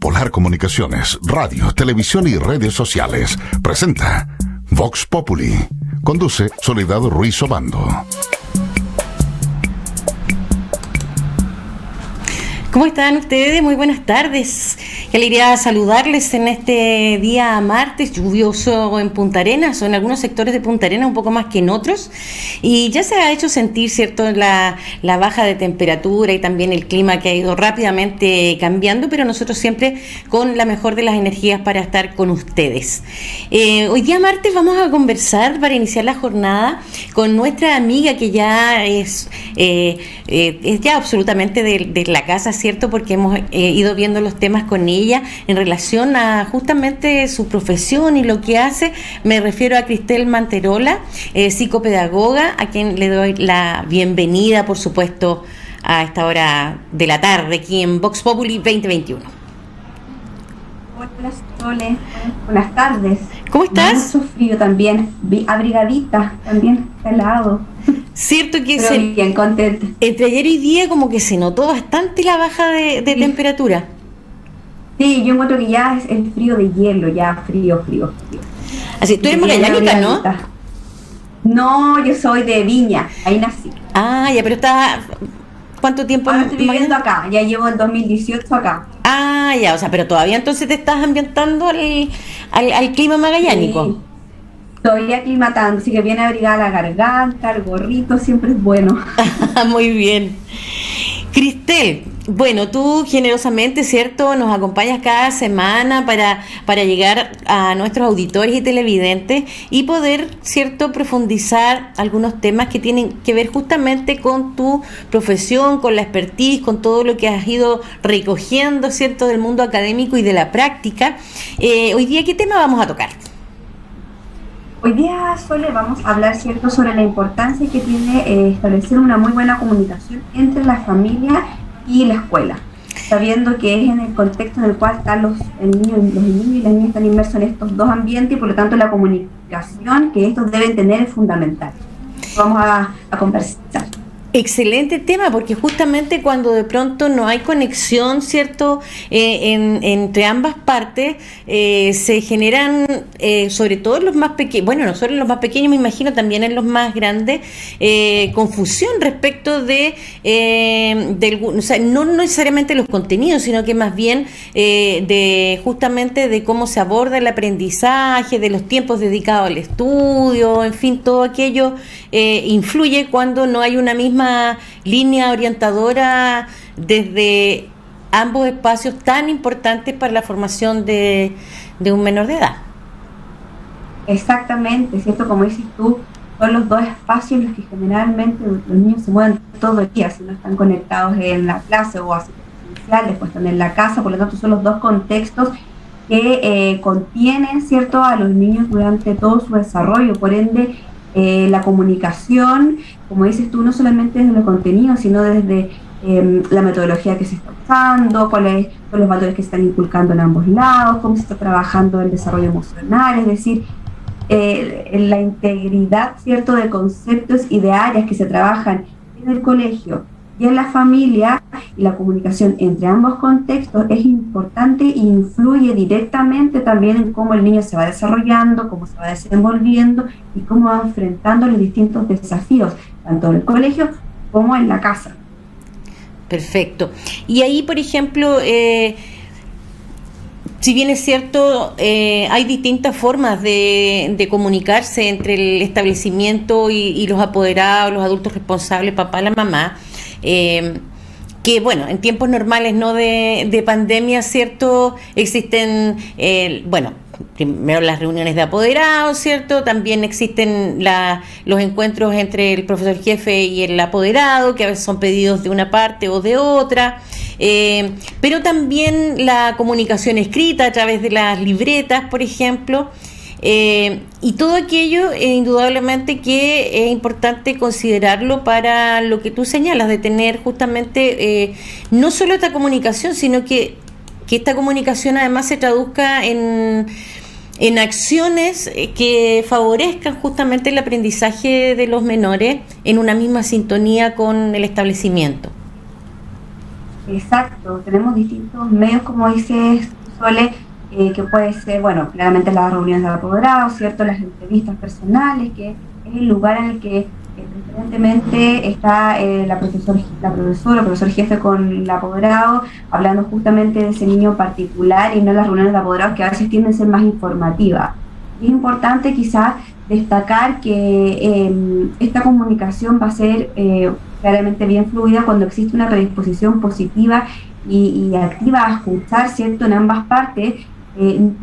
Polar Comunicaciones, radio, televisión y redes sociales. Presenta Vox Populi. Conduce Soledad Ruiz Obando. ¿Cómo están ustedes? Muy buenas tardes. Qué alegría saludarles en este día martes lluvioso en Punta Arenas, o en algunos sectores de Punta Arenas un poco más que en otros. Y ya se ha hecho sentir, ¿cierto?, la baja de temperatura y también el clima que ha ido rápidamente cambiando, pero nosotros siempre con la mejor de las energías para estar con ustedes. Hoy día martes vamos a conversar para iniciar la jornada con nuestra amiga que ya es ya absolutamente de la casa, ¿cierto? Porque hemos ido viendo los temas con ella en relación a justamente su profesión y lo que hace. Me refiero a Cristel Manterola, psicopedagoga, a quien le doy la bienvenida, por supuesto, a esta hora de la tarde aquí en Vox Populi 2021. Hola, Sole. Buenas tardes. ¿Cómo estás? Mucho frío también, abrigadita también, helado. Cierto que bien contenta. Entre ayer y hoy día como que se notó bastante la baja de temperatura. Sí, yo encuentro que ya es el frío de hielo, ya frío. Así, tú eres magallánica, ¿no? No, yo soy de Viña, ahí nací. Ah, ya, pero está... ¿Cuánto tiempo? Ahora estoy viviendo acá, ya llevo el 2018 acá. Ah, ya, o sea, pero todavía entonces te estás ambientando al clima magallánico. Sí. Estoy aclimatando, así que viene abrigada la garganta, el gorrito, siempre es bueno. Muy bien. Cristel, bueno, tú generosamente, ¿cierto?, nos acompañas cada semana para llegar a nuestros auditores y televidentes y poder, ¿cierto?, profundizar algunos temas que tienen que ver justamente con tu profesión, con la expertise, con todo lo que has ido recogiendo, ¿cierto?, del mundo académico y de la práctica. Hoy día, ¿qué tema vamos a tocar? Hoy día, Sole, vamos a hablar, ¿cierto?, sobre la importancia que tiene establecer una muy buena comunicación entre la familia y la escuela, sabiendo que es en el contexto en el cual están los niños y las niñas están inmersos en estos dos ambientes y por lo tanto la comunicación que estos deben tener es fundamental. Vamos a conversar. Excelente tema, porque justamente cuando de pronto no hay conexión, ¿cierto?, entre ambas partes, se generan, sobre todo en los más pequeños, bueno, no solo en los más pequeños, me imagino también en los más grandes, confusión respecto o sea, no necesariamente los contenidos, sino que más bien justamente de cómo se aborda el aprendizaje, de los tiempos dedicados al estudio, en fin, todo aquello influye cuando no hay una misma línea orientadora desde ambos espacios tan importantes para la formación de un menor de edad. Exactamente, ¿cierto? Como dices tú, son los dos espacios en los que generalmente los niños se mueven todo el día, si no están conectados en la clase o asistenciales, pues están en la casa, por lo tanto son los dos contextos que contienen, ¿cierto?, a los niños durante todo su desarrollo, por ende la comunicación, como dices tú, no solamente desde los contenidos, sino desde la metodología que se está usando, cuáles son los valores que se están inculcando en ambos lados, cómo se está trabajando el desarrollo emocional, es decir, la integridad, ¿cierto?, de conceptos y de áreas que se trabajan en el colegio y en la familia, y la comunicación entre ambos contextos es importante e influye directamente también en cómo el niño se va desarrollando, cómo se va desenvolviendo y cómo va enfrentando los distintos desafíos, tanto en el colegio como en la casa. Perfecto. Y ahí, por ejemplo, si bien es cierto, hay distintas formas de comunicarse entre el establecimiento y los apoderados, los adultos responsables, papá, la mamá, que bueno, en tiempos normales, no de pandemia, ¿cierto? Existen, bueno, primero las reuniones de apoderados, ¿cierto? También existen los encuentros entre el profesor jefe y el apoderado, que a veces son pedidos de una parte o de otra, pero también la comunicación escrita a través de las libretas, por ejemplo. Y todo aquello, indudablemente que es importante considerarlo para lo que tú señalas, de tener justamente no solo esta comunicación, sino que esta comunicación además se traduzca en acciones que favorezcan justamente el aprendizaje de los menores en una misma sintonía con el establecimiento. Exacto, tenemos distintos medios, como dices, Sole, que puede ser, bueno, claramente las reuniones de apoderados, ¿cierto? Las entrevistas personales, que es el lugar en el que preferentemente está el profesor jefe con el apoderado, hablando justamente de ese niño particular y no las reuniones de apoderados que a veces tienden a ser más informativas. Es importante quizás destacar que esta comunicación va a ser claramente bien fluida cuando existe una predisposición positiva y activa a escuchar, ¿cierto?, en ambas partes,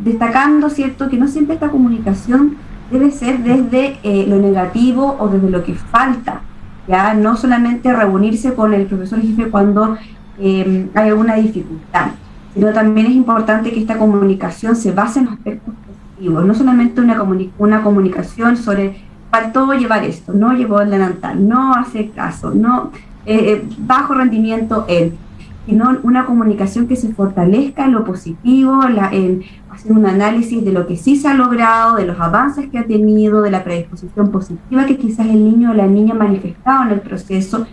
destacando, ¿cierto?, que no siempre esta comunicación debe ser desde lo negativo o desde lo que falta, ya no solamente reunirse con el profesor jefe cuando hay alguna dificultad, sino también es importante que esta comunicación se base en aspectos positivos, no solamente una comunicación sobre faltó llevar esto, no llevó el delantal, no hace caso, no bajo rendimiento él, sino una comunicación que se fortalezca en lo positivo, en hacer un análisis de lo que sí se ha logrado, de los avances que ha tenido, de la predisposición positiva que quizás el niño o la niña ha manifestado en el proceso.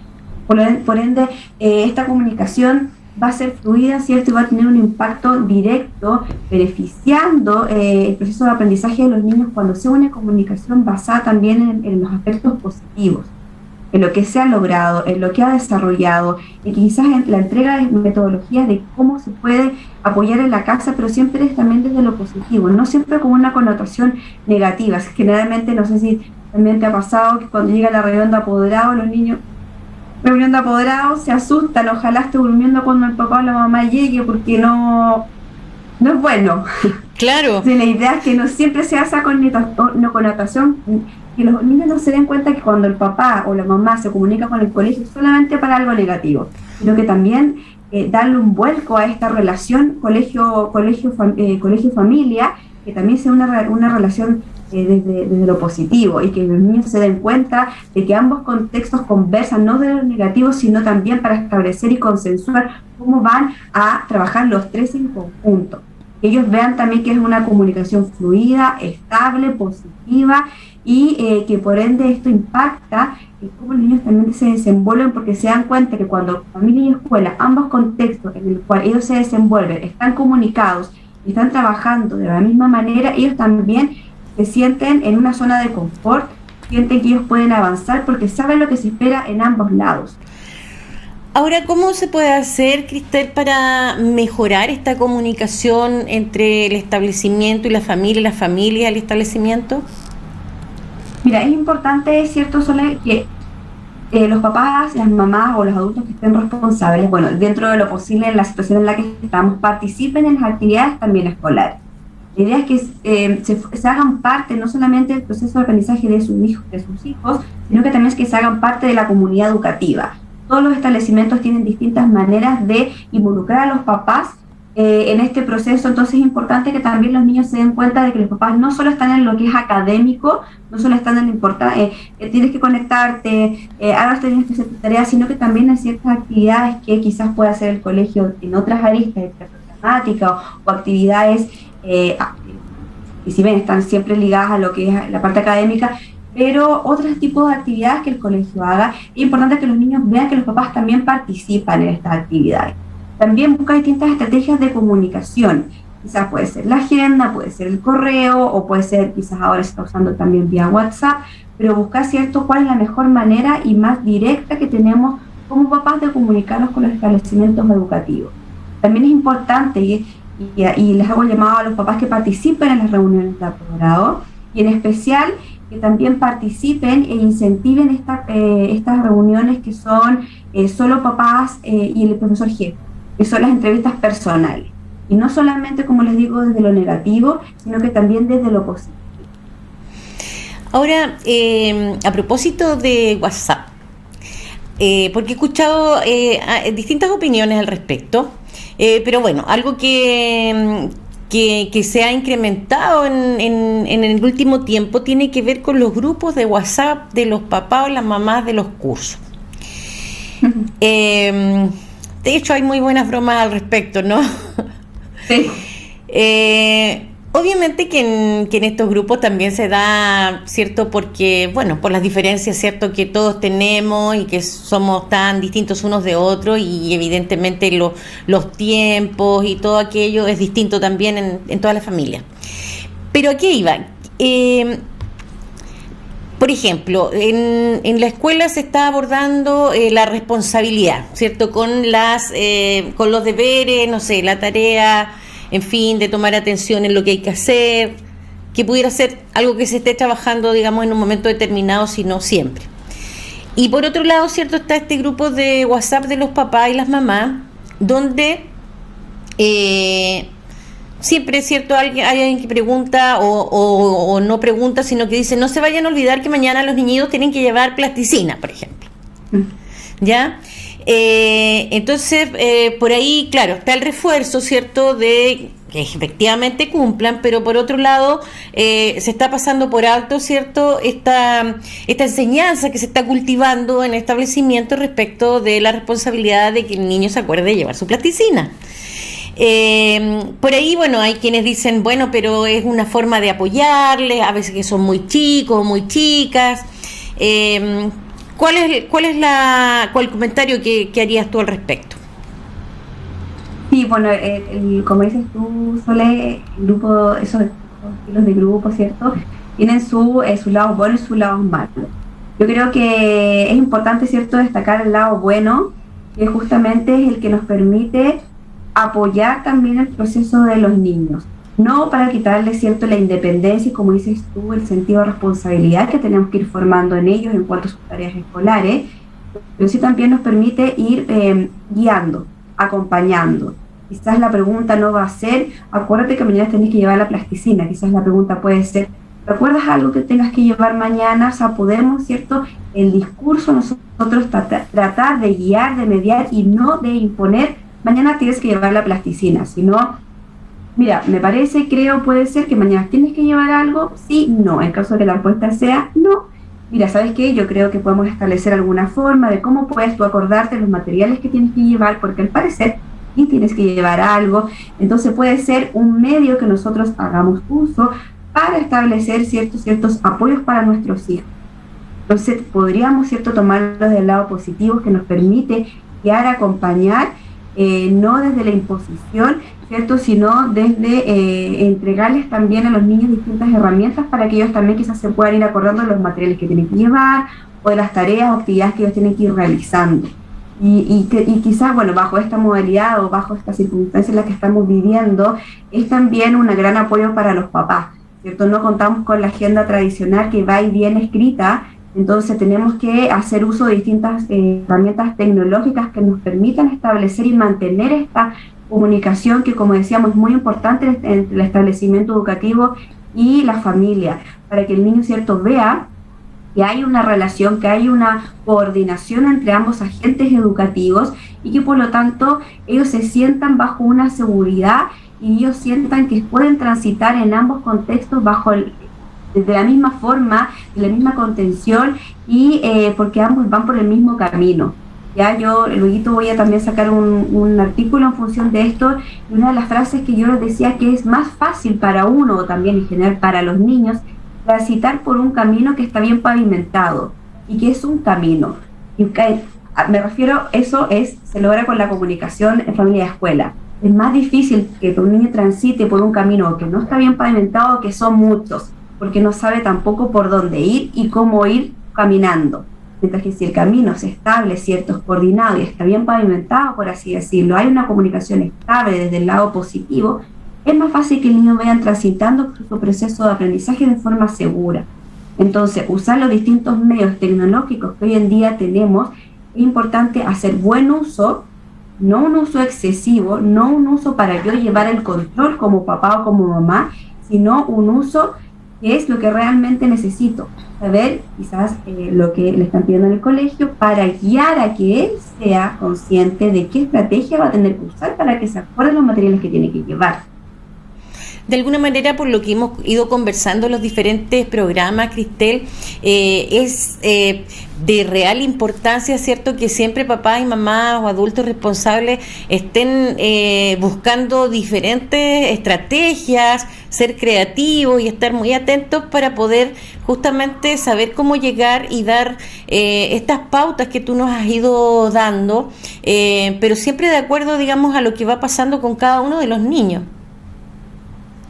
Por ende, esta comunicación va a ser fluida, ¿cierto? Y va a tener un impacto directo, beneficiando el proceso de aprendizaje de los niños cuando sea una comunicación basada también en los aspectos positivos, en lo que se ha logrado, en lo que ha desarrollado, y quizás en la entrega de metodologías de cómo se puede apoyar en la casa, pero siempre es también desde lo positivo, no siempre con una connotación negativa. Generalmente, no sé si también te ha pasado que cuando llega la reunión de apoderados, los niños, reunión de apoderados, se asustan, ojalá esté durmiendo cuando el papá o la mamá llegue, porque no es bueno. Claro. Entonces, la idea es que no siempre sea esa connotación, que los niños no se den cuenta que cuando el papá o la mamá se comunica con el colegio es solamente para algo negativo, sino que también darle un vuelco a esta relación colegio-familia, que también sea una relación desde lo positivo, y que los niños se den cuenta de que ambos contextos conversan no de lo negativo, sino también para establecer y consensuar cómo van a trabajar los tres en conjunto. Que ellos vean también que es una comunicación fluida, estable, positiva, y que por ende esto impacta cómo los niños también se desenvuelven, porque se dan cuenta que cuando familia y escuela, ambos contextos en el cual ellos se desenvuelven, están comunicados y están trabajando de la misma manera, ellos también se sienten en una zona de confort, sienten que ellos pueden avanzar porque saben lo que se espera en ambos lados. Ahora, ¿cómo se puede hacer, Cristel, para mejorar esta comunicación entre el establecimiento y la familia el establecimiento? Mira, es importante, es cierto, Sole, que los papás, las mamás o los adultos que estén responsables, bueno, dentro de lo posible en la situación en la que estamos, participen en las actividades también escolares. La idea es que se hagan parte no solamente del proceso de aprendizaje de sus hijos, sino que también es que se hagan parte de la comunidad educativa. Todos los establecimientos tienen distintas maneras de involucrar a los papás en este proceso, entonces es importante que también los niños se den cuenta de que los papás no solo están en lo que es académico, no solo están en tienes que conectarte, ahora tienes que hacer tu tarea, sino que también hay ciertas actividades que quizás pueda hacer el colegio en otras aristas, temática o actividades y si bien están siempre ligadas a lo que es la parte académica, pero otros tipos de actividades que el colegio haga. Es importante que los niños vean que los papás también participan en estas actividades. También busca distintas estrategias de comunicación. Quizás puede ser la agenda, puede ser el correo, o puede ser, quizás ahora se está usando también vía WhatsApp, pero buscar, ¿cierto?, cuál es la mejor manera y más directa que tenemos como papás de comunicarnos con los establecimientos educativos. También es importante, y les hago llamado a los papás que participen en las reuniones de apoderado, y en especial que también participen e incentiven estas reuniones que son solo papás y el profesor jefe, que son las entrevistas personales. Y no solamente, como les digo, desde lo negativo, sino que también desde lo positivo. Ahora, a propósito de WhatsApp, porque he escuchado distintas opiniones al respecto, pero bueno, algo que se ha incrementado en el último tiempo tiene que ver con los grupos de WhatsApp de los papás o las mamás de los cursos. De hecho, hay muy buenas bromas al respecto, ¿no? Sí. Obviamente que en estos grupos también se da, ¿cierto? Porque, bueno, por las diferencias, ¿cierto? Que todos tenemos y que somos tan distintos unos de otros y evidentemente los tiempos y todo aquello es distinto también en toda la familia. Pero ¿a qué iba? Por ejemplo, en la escuela se está abordando la responsabilidad, ¿cierto? Con los deberes, no sé, la tarea, en fin, de tomar atención en lo que hay que hacer, que pudiera ser algo que se esté trabajando, digamos, en un momento determinado, si no siempre. Y por otro lado, ¿cierto? Está este grupo de WhatsApp de los papás y las mamás, donde siempre, ¿cierto? Hay alguien que pregunta o no pregunta, sino que dice, no se vayan a olvidar que mañana los niñitos tienen que llevar plasticina, por ejemplo. ¿Ya? Entonces, por ahí, claro, está el refuerzo, ¿cierto?, de que efectivamente cumplan, pero por otro lado, se está pasando por alto, ¿cierto?, esta enseñanza que se está cultivando en el establecimiento respecto de la responsabilidad de que el niño se acuerde de llevar su plasticina. Por ahí, bueno, hay quienes dicen, bueno, pero es una forma de apoyarles, a veces que son muy chicos, muy chicas. ¿Cuál es el comentario que harías tú al respecto? Sí, bueno, como dices tú, Sole, el grupo, esos estilos de grupo, ¿cierto? Tienen su lado bueno y su lado malo. Yo creo que es importante, ¿cierto?, destacar el lado bueno, que justamente es el que nos permite apoyar también el proceso de los niños. No para quitarles, ¿cierto?, la independencia y, como dices tú, el sentido de responsabilidad que tenemos que ir formando en ellos en cuanto a sus tareas escolares, pero sí también nos permite ir guiando, acompañando. Quizás la pregunta no va a ser, acuérdate que mañana tenés que llevar la plasticina, quizás la pregunta puede ser, ¿recuerdas algo que tengas que llevar mañana? O sea, podemos, ¿cierto?, el discurso nosotros tratar de guiar, de mediar y no de imponer, mañana tienes que llevar la plasticina, sino, mira, me parece, creo, puede ser que mañana tienes que llevar algo, sí, no, en caso de que la respuesta sea no. Mira, ¿sabes qué? Yo creo que podemos establecer alguna forma de cómo puedes tú acordarte los materiales que tienes que llevar, porque al parecer sí tienes que llevar algo. Entonces puede ser un medio que nosotros hagamos uso para establecer ciertos apoyos para nuestros hijos. Entonces podríamos, ¿cierto?, tomarlos del lado positivo que nos permite guiar, acompañar, no desde la imposición, ¿cierto?, sino desde entregarles también a los niños distintas herramientas para que ellos también quizás se puedan ir acordando de los materiales que tienen que llevar o de las tareas o actividades que ellos tienen que ir realizando. Y quizás, bueno, bajo esta modalidad o bajo esta circunstancia en la que estamos viviendo, es también un gran apoyo para los papás, ¿cierto? No contamos con la agenda tradicional que va y viene escrita, entonces tenemos que hacer uso de distintas herramientas tecnológicas que nos permitan establecer y mantener esta comunicación que, como decíamos, es muy importante entre el establecimiento educativo y la familia, para que el niño, ¿cierto?, vea que hay una relación, que hay una coordinación entre ambos agentes educativos y que por lo tanto ellos se sientan bajo una seguridad y ellos sientan que pueden transitar en ambos contextos de la misma forma, de la misma contención y porque ambos van por el mismo camino. Ya yo luego voy a también sacar un artículo en función de esto, y una de las frases que yo les decía que es más fácil para uno, o también en general para los niños, transitar por un camino que está bien pavimentado, y que es un camino. Y me refiero, se logra con la comunicación en familia-escuela. Es más difícil que un niño transite por un camino que no está bien pavimentado, que son muchos, porque no sabe tampoco por dónde ir y cómo ir caminando. Mientras que si el camino es estable, cierto, es coordinado y está bien pavimentado, por así decirlo, hay una comunicación estable desde el lado positivo, es más fácil que el niño vaya transitando su proceso de aprendizaje de forma segura. Entonces, usar los distintos medios tecnológicos que hoy en día tenemos, es importante hacer buen uso, no un uso excesivo, no un uso para yo llevar el control como papá o como mamá, sino un uso que es lo que realmente necesito, saber quizás lo que le están pidiendo en el colegio para guiar a que él sea consciente de qué estrategia va a tener que usar para que se acuerde los materiales que tiene que llevar. de alguna manera, por lo que hemos ido conversando en los diferentes programas, Cristel, es de real importancia, ¿cierto?, que siempre papás y mamás o adultos responsables estén buscando diferentes estrategias, ser creativos y estar muy atentos para poder justamente saber cómo llegar y dar estas pautas que tú nos has ido dando, pero siempre de acuerdo, digamos, a lo que va pasando con cada uno de los niños.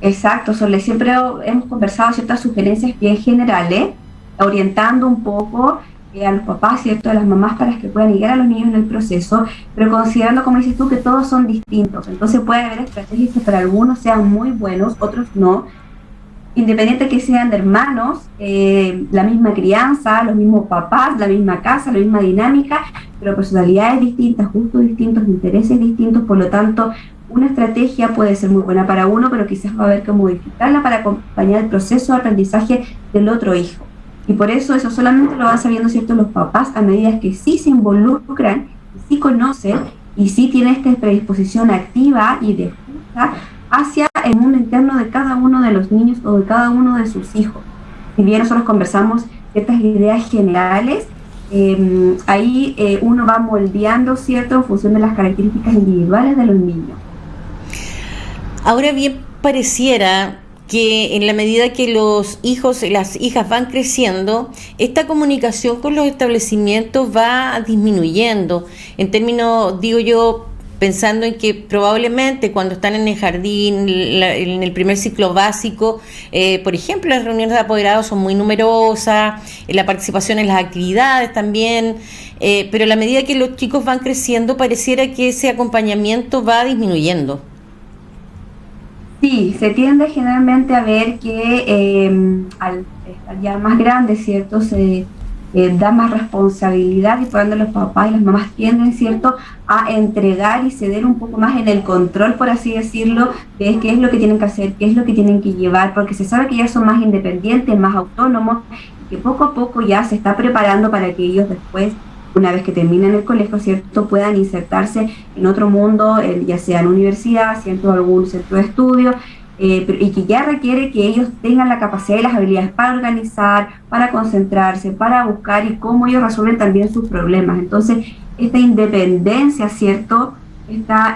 Exacto, Sole, siempre hemos conversado ciertas sugerencias bien generales, orientando un poco a los papás, ¿cierto?, a las mamás para que puedan guiar a los niños en el proceso, pero considerando, como dices tú, que todos son distintos. Entonces puede haber estrategias que para algunos sean muy buenos, otros no, independiente que sean de hermanos, la misma crianza, los mismos papás, la misma casa, la misma dinámica, pero personalidades distintas, gustos distintos, intereses distintos. Por lo tanto, una estrategia puede ser muy buena para uno, pero quizás va a haber que modificarla para acompañar el proceso de aprendizaje del otro hijo. Y por eso solamente lo van sabiendo, ¿cierto?, los papás a medida que sí se involucran, sí conocen y sí tienen esta predisposición activa y de escucha hacia el mundo interno de cada uno de los niños o de cada uno de sus hijos. Si bien nosotros conversamos ciertas ideas generales, ahí uno va moldeando, ¿cierto?, en función de las características individuales de los niños. Ahora bien, pareciera que en la medida que los hijos y las hijas van creciendo, esta comunicación con los establecimientos va disminuyendo. En términos, digo yo, pensando en que probablemente cuando están en el jardín, en el primer ciclo básico, por ejemplo, las reuniones de apoderados son muy numerosas, la participación en las actividades también, pero a la medida que los chicos van creciendo, pareciera que ese acompañamiento va disminuyendo. Sí, se tiende generalmente a ver que al estar ya más grandes, ¿cierto?, se da más responsabilidad y por ende los papás y las mamás tienden, ¿cierto?, a entregar y ceder un poco más en el control, por así decirlo, de qué es lo que tienen que hacer, qué es lo que tienen que llevar, porque se sabe que ya son más independientes, más autónomos, y que poco a poco ya se está preparando para que ellos después, una vez que terminen el colegio, ¿cierto?, puedan insertarse en otro mundo, ya sea en universidad, ¿cierto?, algún centro de estudio, y que ya requiere que ellos tengan la capacidad y las habilidades para organizar, para concentrarse, para buscar y cómo ellos resuelven también sus problemas. Entonces, esta independencia, ¿cierto?, esta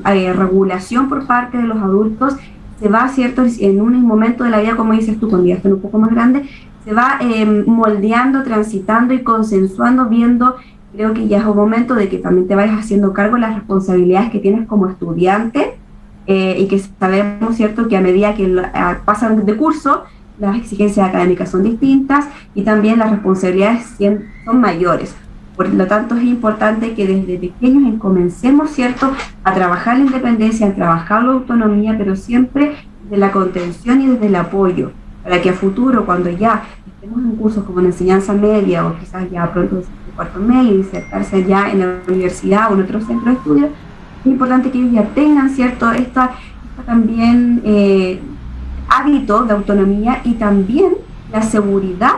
regulación por parte de los adultos se va, ¿cierto?, en un momento de la vida, como dices tú, cuando ya están un poco más grandes, se va moldeando, transitando y consensuando, viendo. Creo que ya es un momento de que también te vayas haciendo cargo de las responsabilidades que tienes como estudiante, y que sabemos, ¿cierto?, que a medida que pasan de curso, las exigencias académicas son distintas y también las responsabilidades son mayores. Por lo tanto, es importante que desde pequeños comencemos, ¿cierto?, a trabajar la independencia, a trabajar la autonomía, pero siempre desde la contención y desde el apoyo, para que a futuro, cuando ya estemos en cursos como en enseñanza media o quizás ya pronto en cuarto medio, insertarse ya en la universidad o en otro centro de estudio, es importante que ellos ya tengan, ¿cierto?, esta también hábito de autonomía y también la seguridad.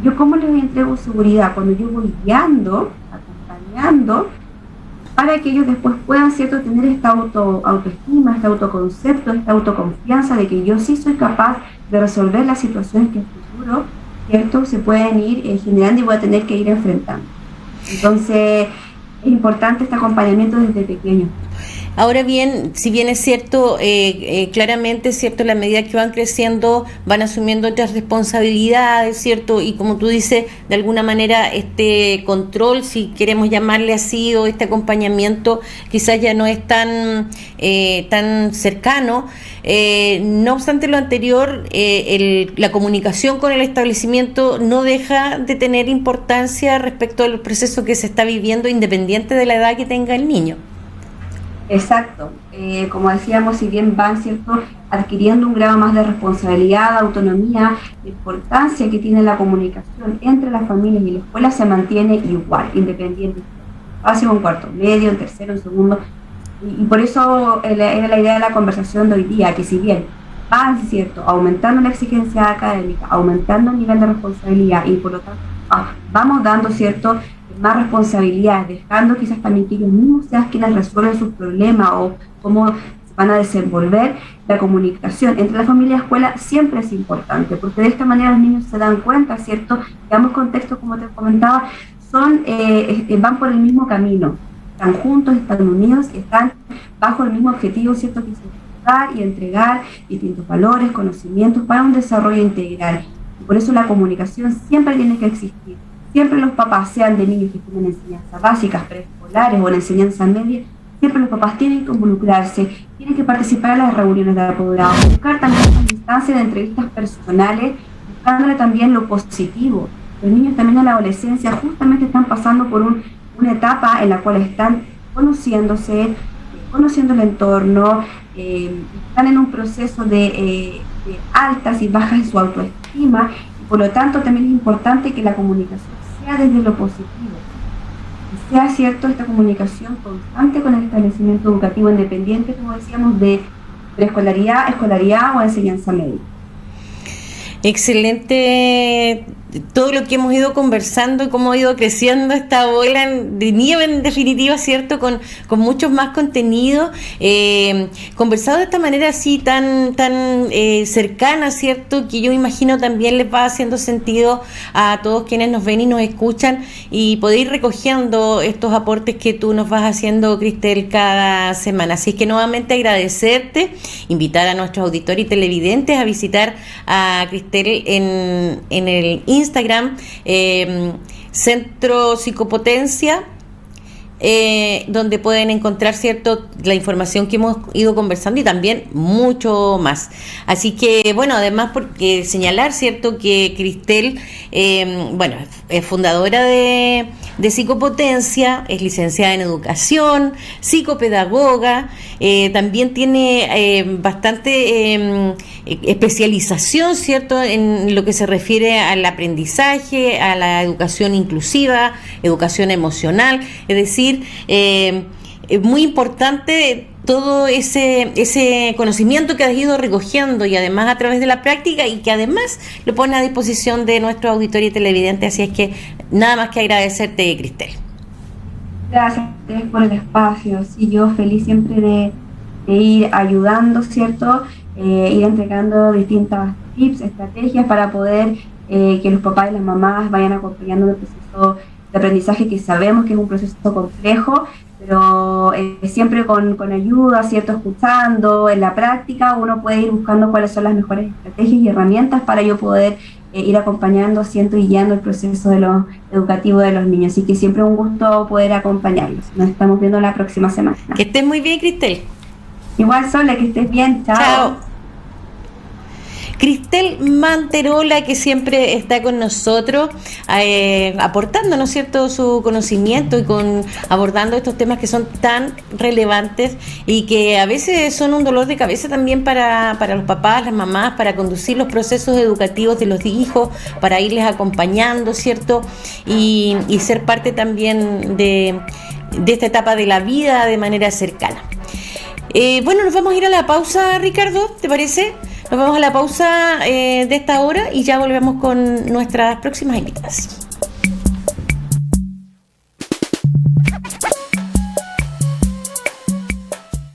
¿Yo cómo les entrego seguridad? Cuando yo voy guiando, acompañando, para que ellos después puedan, ¿cierto?, tener esta autoestima, este autoconcepto, esta autoconfianza de que yo sí soy capaz de resolver las situaciones que en el futuro, ¿cierto?, se pueden ir generando y voy a tener que ir enfrentando. Entonces, es importante este acompañamiento desde pequeño. Ahora bien, si bien es cierto, claramente es cierto, a la medida que van creciendo, van asumiendo otras responsabilidades, ¿cierto? Y como tú dices, de alguna manera este control, si queremos llamarle así, o este acompañamiento, quizás ya no es tan cercano. No obstante lo anterior, la comunicación con el establecimiento no deja de tener importancia respecto al proceso que se está viviendo, independiente de la edad que tenga el niño. Exacto, como decíamos, si bien van, ¿cierto?, adquiriendo un grado más de responsabilidad, de autonomía, la importancia que tiene la comunicación entre las familias y la escuela se mantiene igual, independiente, hace un cuarto medio, en tercero, en segundo, y por eso era la idea de la conversación de hoy día, que si bien van, ¿cierto?, aumentando la exigencia académica, aumentando el nivel de responsabilidad y por lo tanto vamos dando, ¿cierto?, más responsabilidades, dejando quizás también que ellos mismos sean quienes resuelven sus problemas o cómo van a desenvolver. La comunicación entre la familia y la escuela siempre es importante, porque de esta manera los niños se dan cuenta, ¿cierto? Que ambos contextos, como te comentaba, van por el mismo camino, están juntos, están unidos y están bajo el mismo objetivo, ¿cierto? Que es dar y entregar distintos valores, conocimientos para un desarrollo integral. Y por eso la comunicación siempre tiene que existir. Siempre los papás, sean de niños que tienen enseñanzas básicas, preescolares o en enseñanza media, siempre los papás tienen que involucrarse, tienen que participar en las reuniones de apoderado, buscar también las instancias de entrevistas personales, buscándole también lo positivo. Los niños también en la adolescencia justamente están pasando por una etapa en la cual están conociéndose, conociendo el entorno, están en un proceso de altas y bajas en su autoestima, y por lo tanto también es importante que la comunicación sea desde lo positivo, que sea cierto esta comunicación constante con el establecimiento educativo independiente, como decíamos, de preescolaridad, escolaridad o enseñanza media. Excelente todo lo que hemos ido conversando y cómo ha ido creciendo esta bola de nieve, en definitiva, ¿cierto? Con muchos más contenidos, conversado de esta manera así tan cercana, ¿cierto? Que yo imagino también les va haciendo sentido a todos quienes nos ven y nos escuchan, y poder ir recogiendo estos aportes que tú nos vas haciendo, Cristel, cada semana. Así es que nuevamente agradecerte, invitar a nuestros auditores y televidentes a visitar a Cristel en el Instagram, Centro Psicopotencia, donde pueden encontrar, ¿cierto?, la información que hemos ido conversando y también mucho más. Así que, bueno, además porque señalar, ¿cierto?, que Cristel, es fundadora de Psicopotencia, es licenciada en educación, psicopedagoga, también tiene bastante especialización, ¿cierto?, en lo que se refiere al aprendizaje, a la educación inclusiva, educación emocional, es decir, es muy importante todo ese conocimiento que has ido recogiendo, y además a través de la práctica, y que además lo pone a disposición de nuestro auditorio y televidente. Así es que nada más que agradecerte, Cristel. Gracias por el espacio. Sí, yo feliz siempre de ir ayudando, ¿cierto? Ir entregando distintas tips, estrategias para poder que los papás y las mamás vayan acompañando el proceso de aprendizaje, que sabemos que es un proceso complejo, pero siempre con ayuda, ¿cierto? Escuchando, en la práctica uno puede ir buscando cuáles son las mejores estrategias y herramientas para yo poder ir acompañando, ¿cierto?, y guiando el proceso educativo de los niños. Así que siempre un gusto poder acompañarlos. Nos estamos viendo la próxima semana. Que estés muy bien, Cristel. Igual, Sole, que estés bien. Chao. Chao. Cristel Manterola, que siempre está con nosotros, aportando, ¿no es cierto?, su conocimiento y abordando estos temas que son tan relevantes y que a veces son un dolor de cabeza también para los papás, las mamás, para conducir los procesos educativos de los hijos, para irles acompañando, ¿cierto?, y ser parte también de esta etapa de la vida de manera cercana. Nos vamos a ir a la pausa, Ricardo, ¿te parece? Nos vamos a la pausa de esta hora y ya volvemos con nuestras próximas invitadas.